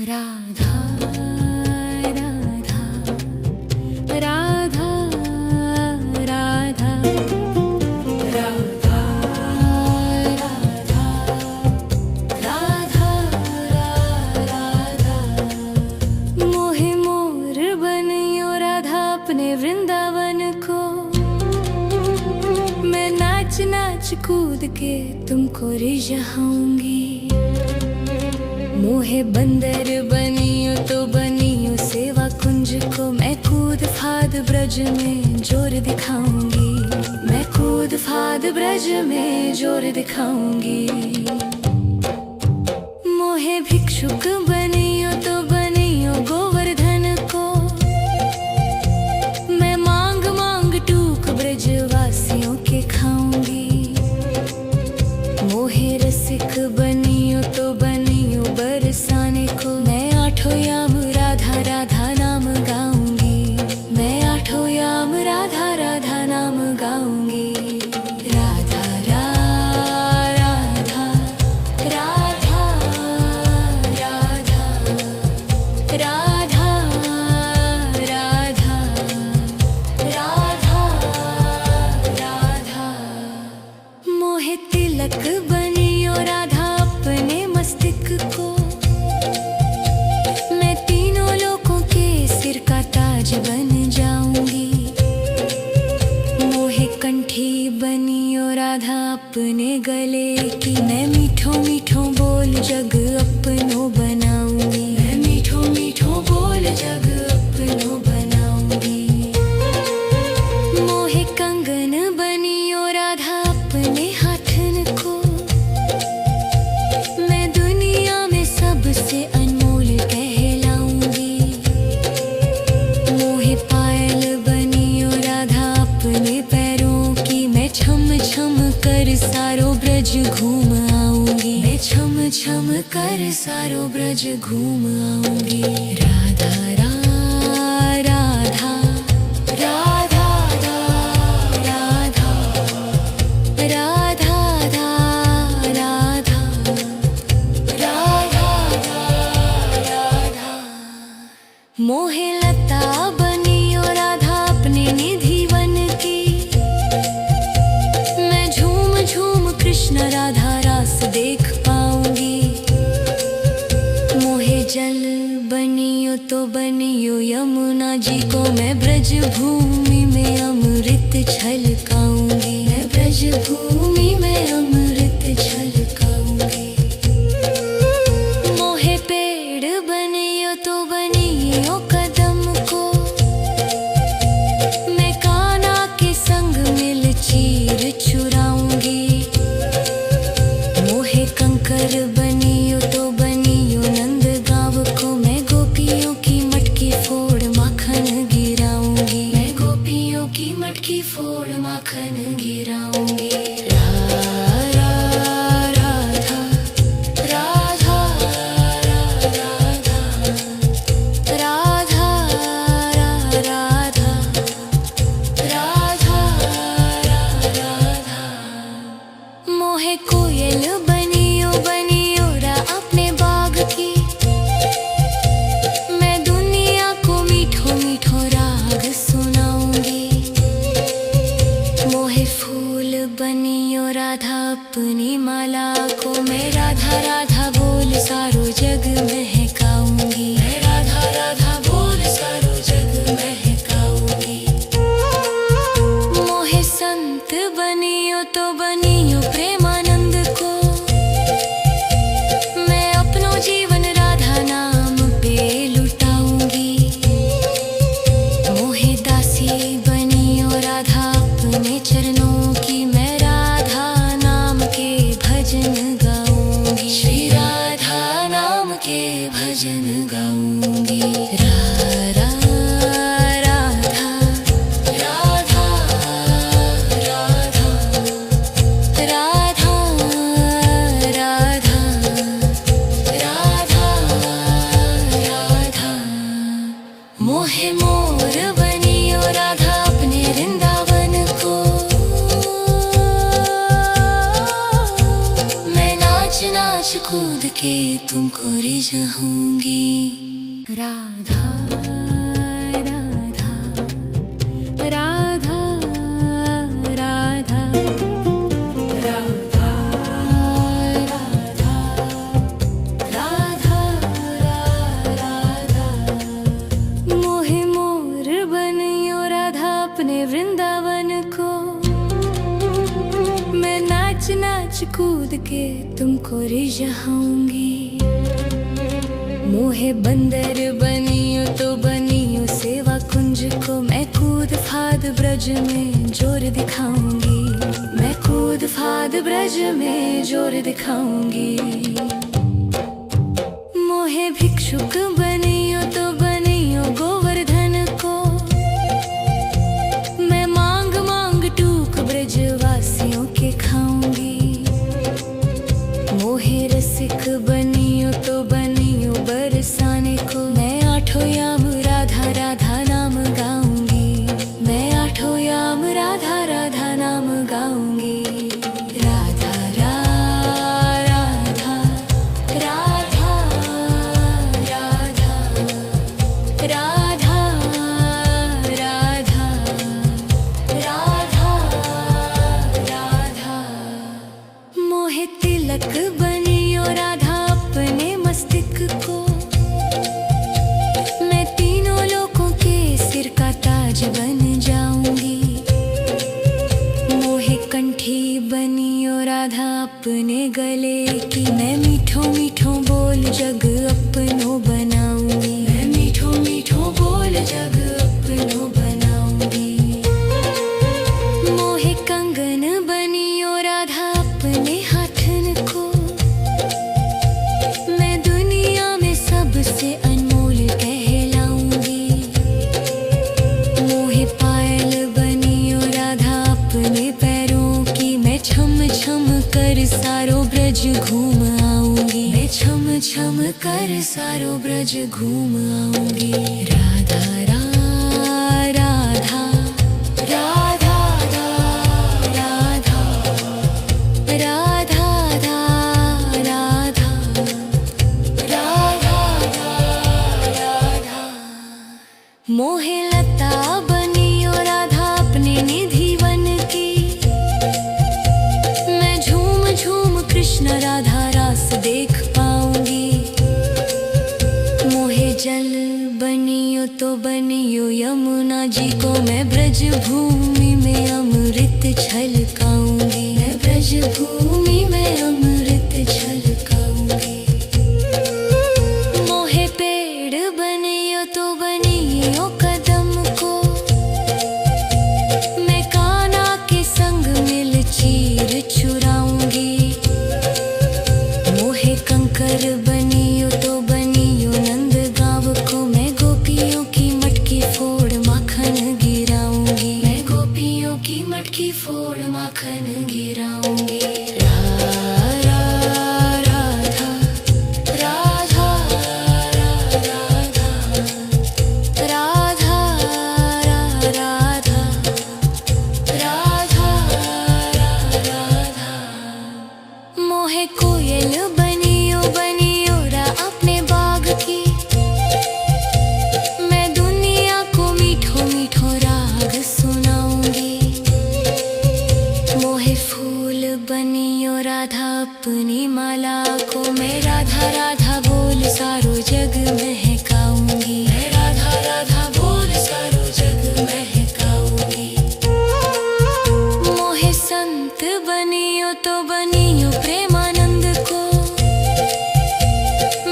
राधा राधा राधा राधा राधा राधा राधा मोहे मोर बनियो राधा अपने वृंदावन को। मैं नाच नाच कूद के तुमको रिझाऊंगी। मोहे बंदर बनियो तो बनियो सेवा कुंज को। मैं कूद फाद ब्रज में जोर दिखाऊंगी। मैं कूद फाद ब्रज में जोर दिखाऊंगी। मोहे भिक्षुक बनियो तो बनियो गोवर्धन को। मैं मांग मांग टूक ब्रजवासियों के खाऊंगी। मोहे रसिक बनियो तो बनियो बरसाने को। मैं आठों याम राधा राधा नाम गाऊंगी। मैं आठों याम राधा राधा नाम गाऊंगी। राधा राधा राधा राधा राधा राधा राधा राधा। मोहे तिलक बनियो राधा अपने मस्तिष्क को। मैं तीनों लोगों के सिर का ताज बन जाऊंगी। मोहे कंठी बनियो राधा अपने गले की। मैं मीठो मीठो बोल जग अपनो बनाऊंगी। मैं मीठो मीठो बोल जग अपनो बनाऊंगी। मोहे कंगन बनियो राधा अपने हाथन को। मैं दुनिया में सबसे अनमोल कहलाऊंगी। मोहे पायल बनियो राधा अपने पैरों की। मैं छम छम कर सारो ब्रज घूम आऊंगी। मैं छम छम कर सारो ब्रज घूम आऊंगी। राधा राधा राधा राधा राधा राधा राधा। मोहे लता बनियो राधा अपने निधि वन की। मैं झूम झूम कृष्ण राधा रास देख पाऊंगी। मोहे जल बनियो तो बनियो यमुना जी को। मैं ब्रज भूमि में अमृत छलकाऊंगी। मैं ब्रज भूमि में अमृत छलकाऊंगी। मोहे पेड़ बनियो तो बनियो कदम को। मैं कान्हा के संग मिल चीर चुराऊंगी। मोहे कंकर बनियो तो बनियो नंद गाँव को। मैं गोपियों की मटकी फोड़ माखन गिराऊंगी। मैं गोपियों की मटकी फोड़ माखन गिराऊंगी। राधा राधा राधा राधा राधा राधा। मोहे कोयल बनियो बनियो रा अपने बाग की। मैं दुनिया को मीठो मीठो राग सुनाऊंगी। मोहे फूल बनियो राधा अपनी माला को। मैं राधा राधा बोल सारो जग महकाऊंगी। मैं राधा राधा बोल सारो जग महकाऊंगी। मोहे संत बनियो तो बनियो प्रेमानंद को। मैं अपनो जीवन राधा नाम पे लुटाऊंगी। मोहे दासी बनियो राधा अपने चरणों की। मैं राधा नाम के भजन गाऊंगी। श्री राधा नाम के भजन गाऊंगी। राधा राधा राधा राधा राधा राधा राधा। मोहे मोर बनियो राधा अपने वृंदावन को। मैं नाच नाच कूद के तुमको जाऊंगी। राधा राधा राधा राधा राधा राधा राधा मोहे मोर बनियो राधा अपने वृंदावन को। मैं नाच नाच कूद के तुमको रिझाऊंगी। मोहे बंदर बनियो तो बनियो सेवा कुंज को। मैं कूद फाद ब्रज में जोर दिखाऊंगी। मैं कूद फाद ब्रज में जोर दिखाऊंगी। मोहे भिक्षुक बनियो तो बनियो गोवर्धन को। मैं मांग मांग टूक ब्रजवासियों के खाऊंगी। मोहे रसिक बनियो तो बनियो बरसाने को। मैं आठों याम राधा राधा नाम गाऊंगी। मैं आठों याम राधा राधा नाम गाऊंगी। राधा राधा राधा राधा राधा राधा राधा राधा मोहे तिलक बनियो राधा अपने मस्तिष्क को। मैं तीनों लोगों के सिर का ताज बन जाऊंगी। मोहे कंठी बनियो राधा अपने गले की। मैं मीठो मीठो बोल जग अपनो बनाऊंगी। मैं मीठो मीठो बोल जग अपनो बनाऊंगी। मोहे कंगन बनियो राधा अपने हाथन को। मैं दुनिया में सबसे अनमोल कहलाऊंगी। मोहे पायल बनियो राधा अपने पैरों की। मैं छम छम कर सारो ब्रज घूम आऊंगी। मैं छम छम कर सारो ब्रज घूम आऊंगी। राधा राधा राधा राधा राधा राधा राधा मोहे लता बनियो राधा अपने निधि वन की। मैं झूम झूम कृष्ण राधा रास देख पाऊंगी। मोहे जल बनियो तो बनियो यमुना जी को। मैं ब्रज भूमि में अमृत छलकाऊंगी। मैं ब्रज भूमि में अमृत छलकाऊंगी। मोहे पेड़ बनियो तो बनियो कदम को। मैं कान्हा के संग मिल चीर चुराऊंगी। मोहे कंकर बनियो तो बनियो नंद गाँव को। मैं गोपियों की मटकी फोड़ माखन गिराऊंगी। मैं गोपियों की मटकी फोड़ माखन गिराऊंगी। राधा राधा राधा राधा राधा राधा राधा मोहे कोयल बनियो बनियो रा अपने बाग की। मैं दुनिया को मीठो मीठो राग सुनाऊंगी। मोहे फूल बनियो राधा अपनी माला को। मैं राधा राधा बोल सारो जग महकाऊंगी। मैं राधा राधा बोल सारो जग महकाऊंगी। मोहे संत बनियो तो बनियो प्रेमानंद को।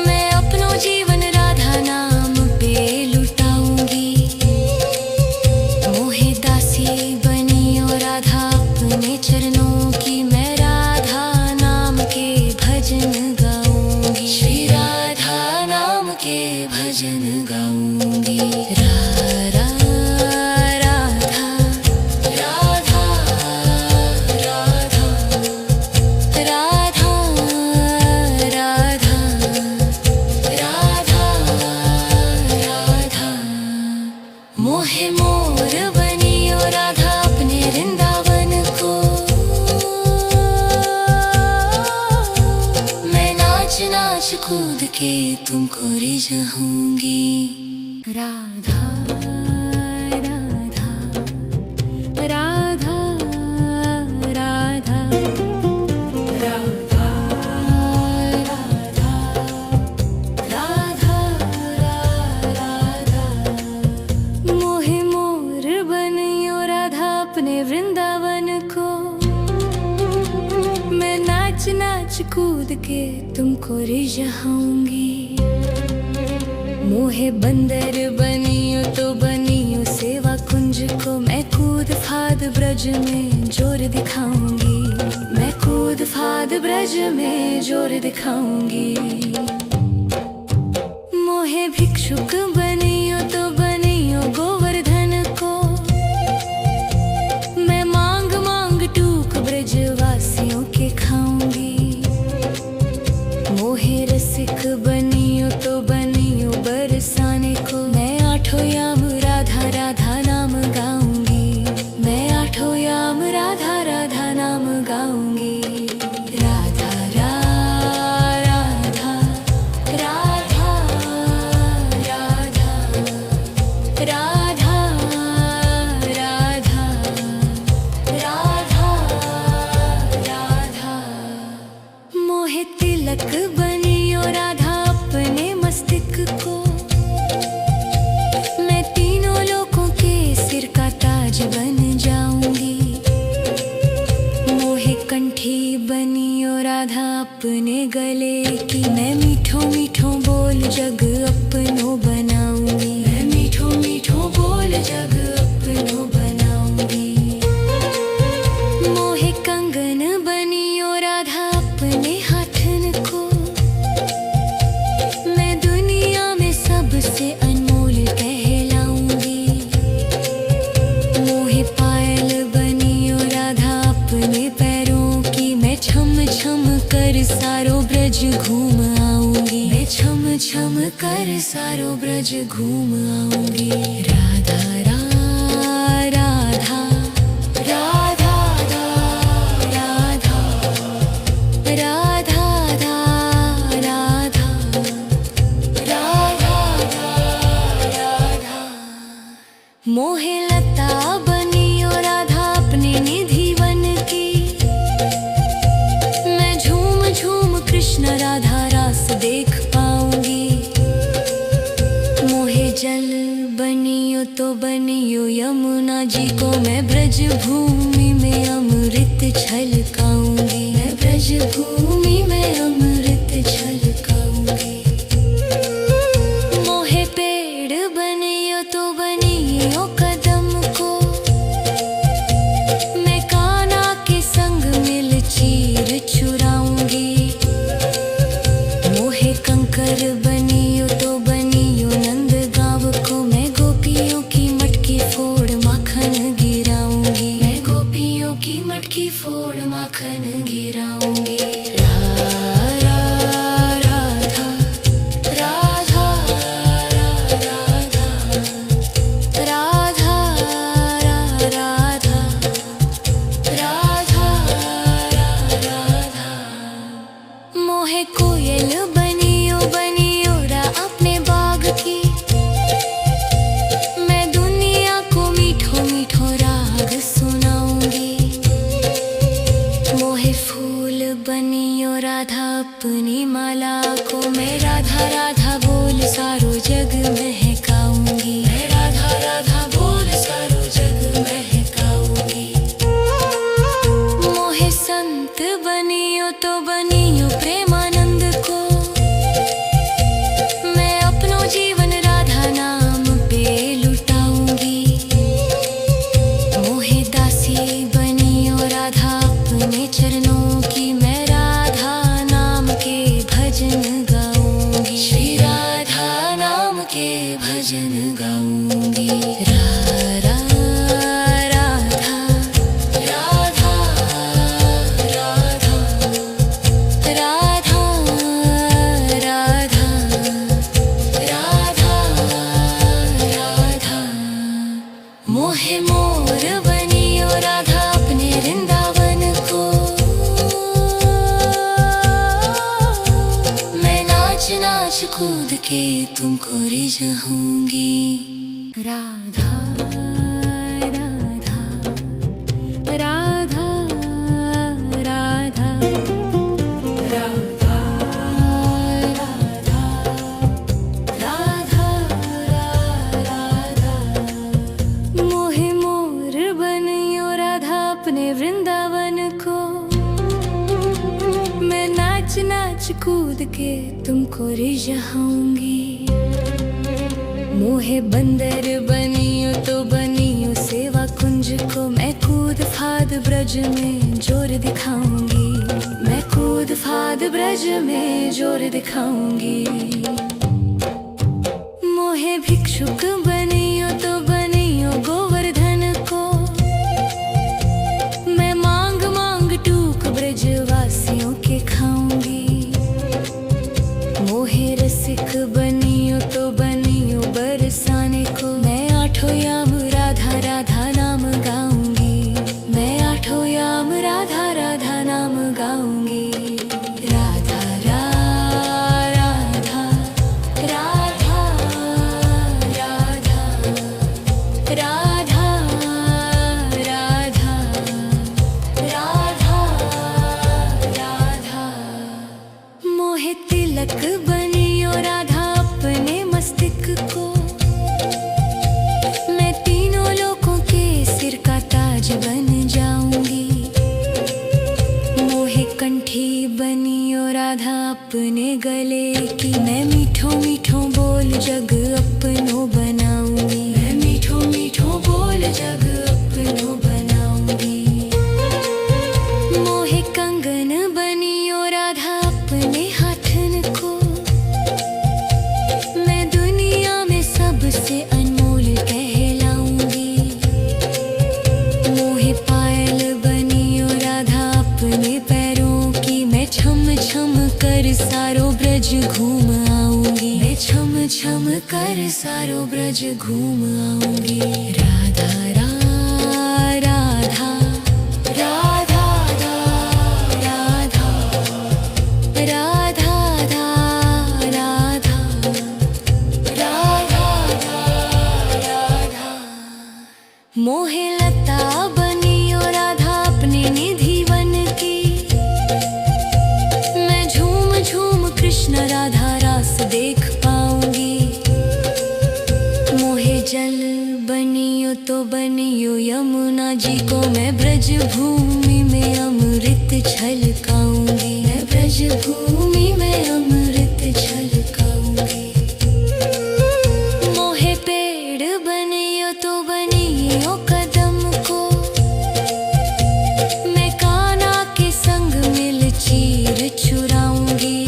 मैं अपनो जीवन राधा नाम पे लुटाऊंगी। मोहे दासी बनियो राधा अपने चरणों की। मैं राधा नाम के भजन गाऊंगी। श्री राधा नाम के भजन गाऊंगी। राधा राधा राधा राधा राधा राधा राधा राधा मोहे मोर बनियो राधा अपने वृंदावन को। मैं नाच नाच कूद के तुमको रिझाऊंगी। राधा राधा राधा राधा राधा राधा राधा राधा। मोहे मोर बनियो राधा अपने वृंदावन को। मैं नाच नाच कूद के तुमको रिझाऊंगी। मोहे बंदर बनियो तो बनियो सेवा कुंज को। मैं कूद फाद ब्रज में जोर दिखाऊंगी। मैं कूद फाद ब्रज में जोर दिखाऊंगी। मोहे भिक्षुक बनियो तो बनियो गोवर्धन को। मैं मांग मांग टूक ब्रजवासियों के खाऊंगी। मोहे रसिक बनियो तो बनियो बरसाने को। मैं आठों याम राधा राधा नाम गाऊंगी। मैं आठों याम राधा राधा नाम गाऊंगी। राधा राधा राधा राधा राधा राधा राधा राधा। मोहे तिलक बनियो राधा अपने मस्तक को। मैं तीनों लोगों के सिर का ताज बन जाऊंगी। मोहे कंठी बनियो राधा अपने गले की। मैं मीठो मीठो बोल जग अपनो बनाऊंगी। मैं मीठो मीठो बोल जग अपनो बनाऊंगी। मोहे कंगन बनियो राधा अपने हाथन को। मैं दुनिया में सबसे अनमोल कहलाऊंगी। मोहे पायल बनियो राधा अपने पैरों की। मैं छम छम कर सारो ब्रज घूम आऊंगी। मैं छम छम कर सारो ब्रज घूम आऊंगी। राधा राधा राधा राधा राधा राधा राधा राधा। मोहे लता बनियो राधा अपने निधि वन की। मैं झूम झूम कृष्ण राधा रास देख पाऊंगी। मोहे जल बनियो तो बनियो यमुना जी को। मैं ब्रज भूमि में अमृत छलकाऊंगी। मैं ब्रज भूमि में अमृत छलकाऊंगी। मोहे पेड़ बनियो तो बनियो कदम को। मैं कान्हा के संग मिल चीर चुराऊंगी। मोहे कंकर बनियो तो बनियो नंद गाँव को। मैं गोपियों की मटकी फोड़ माखन गिराऊंगी। मैं गोपियों की मटकी फोड़ माखन गिराऊंगी। राधा राधा राधा राधा राधा राधा। मोहे कोयल बनियो बनियो रा अपने बाग की। मैं दुनिया को मीठो मीठो राग सुनाऊंगी। मोहे फूल बनियो राधा अपनी माला को। मैं राधा राधा बोल सारो जग महकाऊंगी। मैं राधा राधा बोल सारो जग महकाऊंगी। मोहे संत बनियो तो बनियो प्रेमानंद को। मैं अपनो जीवन राधा नाम पे लुटाऊंगी। मोहे दासी बनियो राधा अपने चरणों की। मैं राधा नाम के भजन गाऊंगी। श्री राधा नाम के भजन गाऊंगी। राधा राधा राधा राधा राधा राधा राधा। मोहे मोर बनियो राधा अपने वृंदावन को। मैं नाच नाच कूद के तुमको रिझाऊंगी। राधा राधा राधा राधा राधा राधा राधा राधा। मोहे मोर बनियो राधा अपने वृंदावन को, मैं नाच नाच कूद के तुमको रिझाऊंगी। मोहे बंदर बनियो तो बनियो सेवा कुंज को, मैं कूद फाद ब्रज में जोर दिखाऊंगी। मैं कूद फाद ब्रज में जोर दिखाऊंगी। मोहे भिक्षुक बनियो तो बनियो गोवर्धन को, मैं मांग मांग टूक ब्रजवासियों के खाऊंगी। मोहे रसिक बनियो तो बनियो बरसाने को, मैं आठों याम राधा राधा नाम गाऊंगी। मैं आठों याम राधा राधा नाम गाऊंगी। राधा राधा राधा राधा राधा राधा राधा राधा। मोहे तिलक बनियो राधा अपने मस्तिष्क को, मैं तीनों लोगों के सिर का ताज बन जाऊंगी। मोहे कंठी बनियो राधा अपने गले की, मैं मीठो मीठो बोल जग अपनो बनाऊंगी। मैं मीठो मीठो बोल जग अपनो बनाऊंगी। मोहे कंगन बनियो राधा अपने हाथन को, मैं दुनिया में सबसे अनमोल कहलाऊंगी। मोहे पायल बनियो राधा अपने पैरों की, मैं छम छम कर सारो ब्रज घूम आऊंगी। मैं छम छम कर सारो ब्रज घूम आऊंगी। राधा राधा राधा राधा राधा राधा राधा राधा। मोहे लता बनियो राधा अपने निधि वन की, मैं झूम झूम कृष्ण राधा रास देख पाऊंगी। मोहे जल बनियो तो बनियो यमुना जी को, मैं ब्रज भूमि में अमृत छलकाऊंगी। मैं ब्रज भूमि में अमृत छलकाऊंगी। मोहे पेड़ बनियो तो बनियो कदम को, मैं कान्हा के संग मिल चीर चुराऊंगी।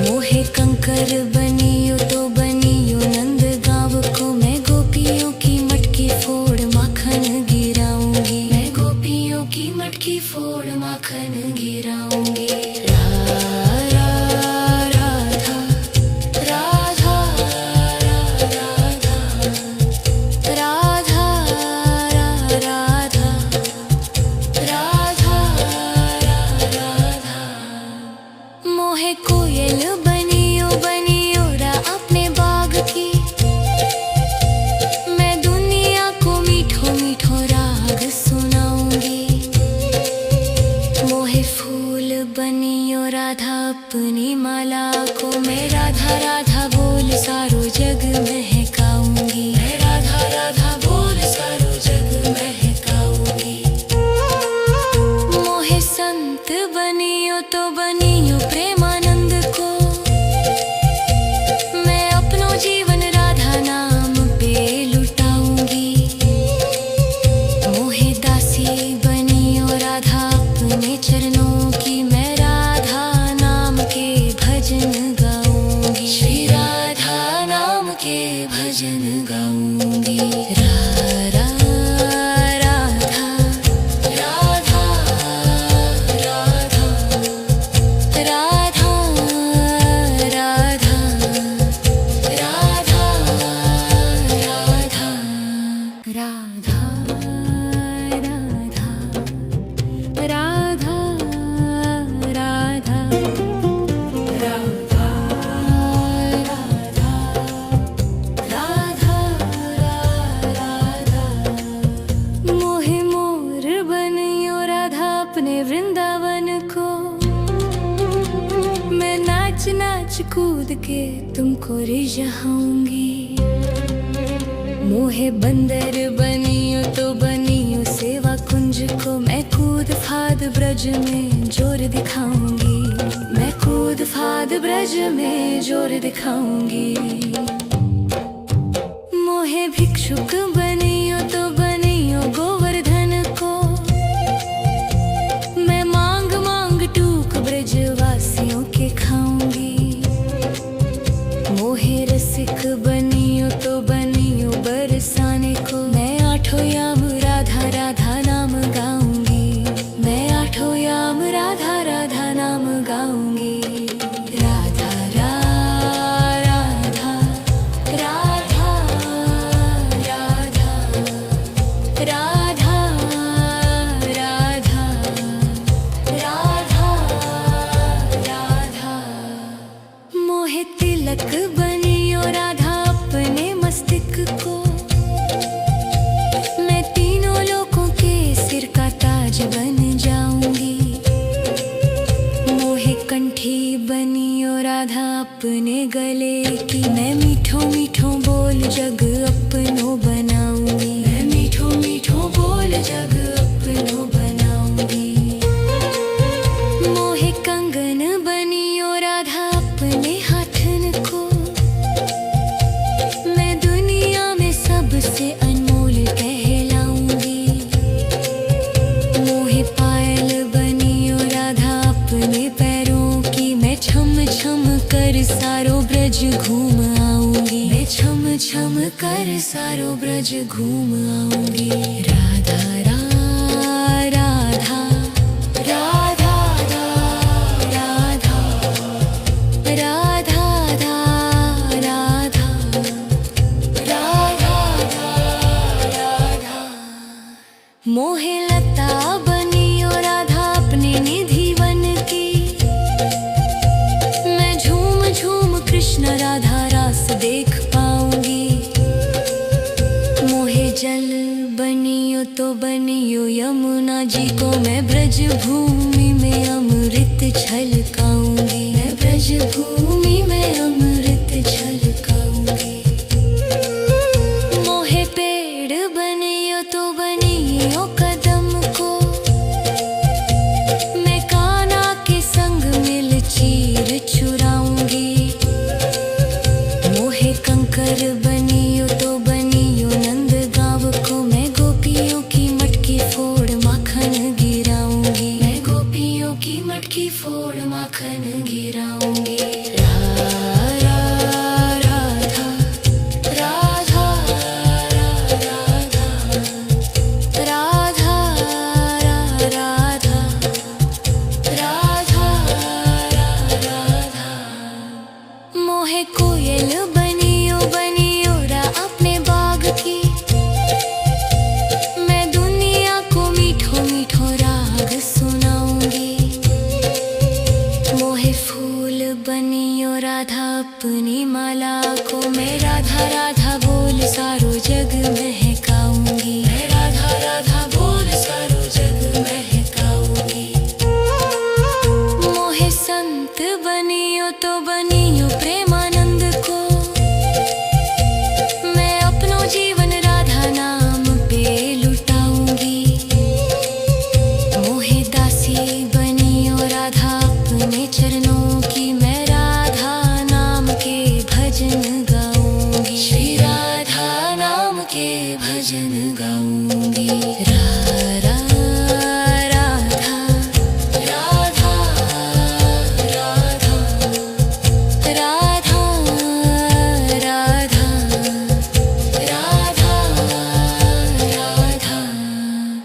मोहे कंकर बनियो तो बनियो नंद गांव को, मैं गोपियों की मटकी फोड़ माखन गिराऊंगी। मैं गोपियों की मटकी फोड़ माखन गिराऊंगी। राधा राधा राधा राधा राधा राधा राधा। मोहे कोयल बनियो बनियो रा अपने बाग की, मैं दुनिया को मीठो मीठो राग सुनाऊंगी। मोहे फूल बनियो राधा अपनी माला को, मैं राधा राधा बोल सारो जग महकाऊंगी। मैं राधा राधा बोल सारो जग महकाऊंगी। मोहे संत बनियो तो बनियो प्रेमानंद को, मैं अपनो जीवन राधा नाम पे लुटाऊंगी। मोहे दासी बनियो राधा अपने चरणों की, मैं राधा नाम के भजन गाऊंगी। श्री राधा नाम के भजन गाऊंगी। राधा राधा राधा राधा राधा राधा राधा राधा तुमको रिझाऊंगी। मोहे बंदर बनियो तो बनियो सेवा कुंज को, मैं कूद फाद ब्रज में जोर दिखाऊंगी। मैं कूद फाद ब्रज में जोर दिखाऊंगी। मोहे भिक्षुक बनियो तो बनियो गोवर्धन को, मैं मांग मांग टूक ब्रजवासियों के खाऊंगी। मोहे रसिक बनियो तो बनियो बरसाने को, मैं आठों याम राधा राधा नाम गाऊंगी। मैं आठों याम राधा राधा नाम गाऊंगी। राधा राधा राधा राधा राधा राधा राधा राधा। मोहे तिलक बनियो राधा अपने मस्तिष्क को, मैं तीनों लोगों के सिर का ताज बन जाऊंगी। मोहे कंठी बनियो राधा अपने गले की, मैं मीठो मीठो बोल जग अपनो बनाऊंगी। मैं मीठो मीठो बोल जग अपनो बनाऊंगी। मोहे कंगन बनियो राधा अपने हाथन को, मैं दुनिया में सबसे अनमोल कहलाऊंगी। मोहे पायल बनियो राधा अपने पैरों की, मैं छम छम कर सारो ब्रज घूम आऊंगी। मैं छम छम कर सारो ब्रज घूम आऊंगी। राधा राधा राधा राधा राधा राधा राधा राधा। मोहे लता बनियो राधा अपने निधि वन की, मैं झूम झूम कृष्ण राधा रास देख पाऊंगी। मोहे जल बनियो तो बनियो यमुना जी को, मैं ब्रज भूमि में अमृत छलकाऊंगी। मैं ब्रज भूमि में अमृत छलकाऊंगी। मोहे पेड़ बनियो तो बनियो कदम को, मैं कान्हा के संग मिल चीर चुराऊंगी। मोहे कंकर बनियो तो बनियो नंद गाँव को, मैं गोपियों की मटकी फोड़ माखन गिराऊंगी। मैं गोपियों की मटकी फोड़ माखन गिराऊंगी। राधा राधा राधा राधा राधा राधा। मोहे कोयल बनियो बनियो रा अपने बाग की, मैं दुनिया को मीठो मीठो राग सुनाऊंगी। मोहे फूल बनियो राधा अपनी माला को, मैं राधा राधा बोल सारो जग महकाऊंगी। मैं राधा राधा बोल सारो जग महकाऊंगी। मोहे संत बनियो तो बनियो प्रेमानंद को, मैं अपनो जीवन राधा नाम पे लुटाऊंगी। मोहे दासी बनियो राधा अपने चरणों की, मैं राधा नाम के भजन गाऊंगी। श्री राधा नाम के भजन गाऊंगी।